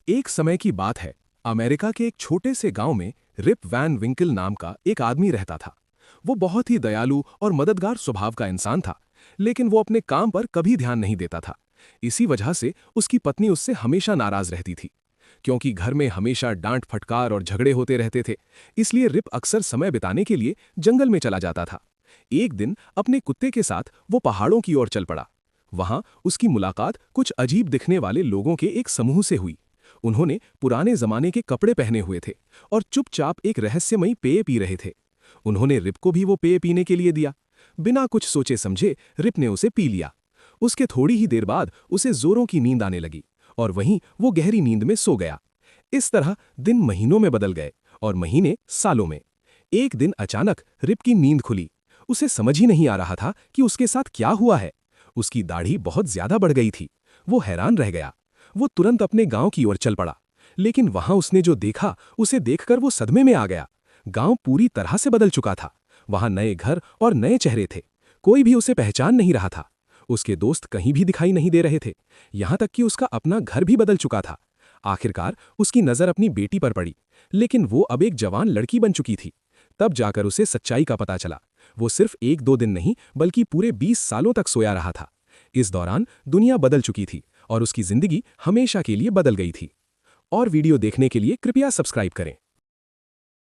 एक समय की बात है। अमेरिका के एक छोटे से गांव में रिप वैन विंकल नाम का एक आदमी रहता था। वो बहुत ही दयालु और मददगार स्वभाव का इंसान था, लेकिन वो अपने काम पर कभी ध्यान नहीं देता था। इसी वजह से उसकी पत्नी उससे हमेशा नाराज रहती थी, क्योंकि घर में हमेशा डांट फटकार और झगड़े होते रहते थे। इसलिए रिप अक्सर समय बिताने के लिए जंगल में चला जाता था। एक दिन अपने कुत्ते के साथ वो पहाड़ों की ओर चल पड़ा। वहां उसकी मुलाकात कुछ अजीब दिखने वाले लोगों के एक समूह से हुई। उन्होंने पुराने जमाने के कपड़े पहने हुए थे और चुपचाप एक रहस्यमयी पेय पी रहे थे। उन्होंने रिप को भी वो पेय पीने के लिए दिया। बिना कुछ सोचे समझे रिप ने उसे पी लिया। उसके थोड़ी ही देर बाद उसे जोरों की नींद आने लगी और वहीं वो गहरी नींद में सो गया। इस तरह दिन महीनों में बदल गए और महीने सालों में। एक दिन अचानक रिप की नींद खुली। उसे समझ ही नहीं आ रहा था कि उसके साथ क्या हुआ है। उसकी दाढ़ी बहुत ज्यादा बढ़ गई थी। वो हैरान रह गया। वो तुरंत अपने गांव की ओर चल पड़ा, लेकिन वहां उसने जो देखा उसे देखकर वो सदमे में आ गया। गांव पूरी तरह से बदल चुका था। वहां नए घर और नए चेहरे थे। कोई भी उसे पहचान नहीं रहा था। उसके दोस्त कहीं भी दिखाई नहीं दे रहे थे। यहां तक कि उसका अपना घर भी बदल चुका था। आखिरकार उसकी नजर अपनी बेटी पर पड़ी, लेकिन वो अब एक जवान लड़की बन चुकी थी। तब जाकर उसे सच्चाई का पता चला। वो सिर्फ एक दो दिन नहीं, बल्कि पूरे 20 सालों तक सोया रहा था। इस दौरान दुनिया बदल चुकी थी और उसकी जिंदगी हमेशा के लिए बदल गई थी। और वीडियो देखने के लिए कृपया सब्सक्राइब करें।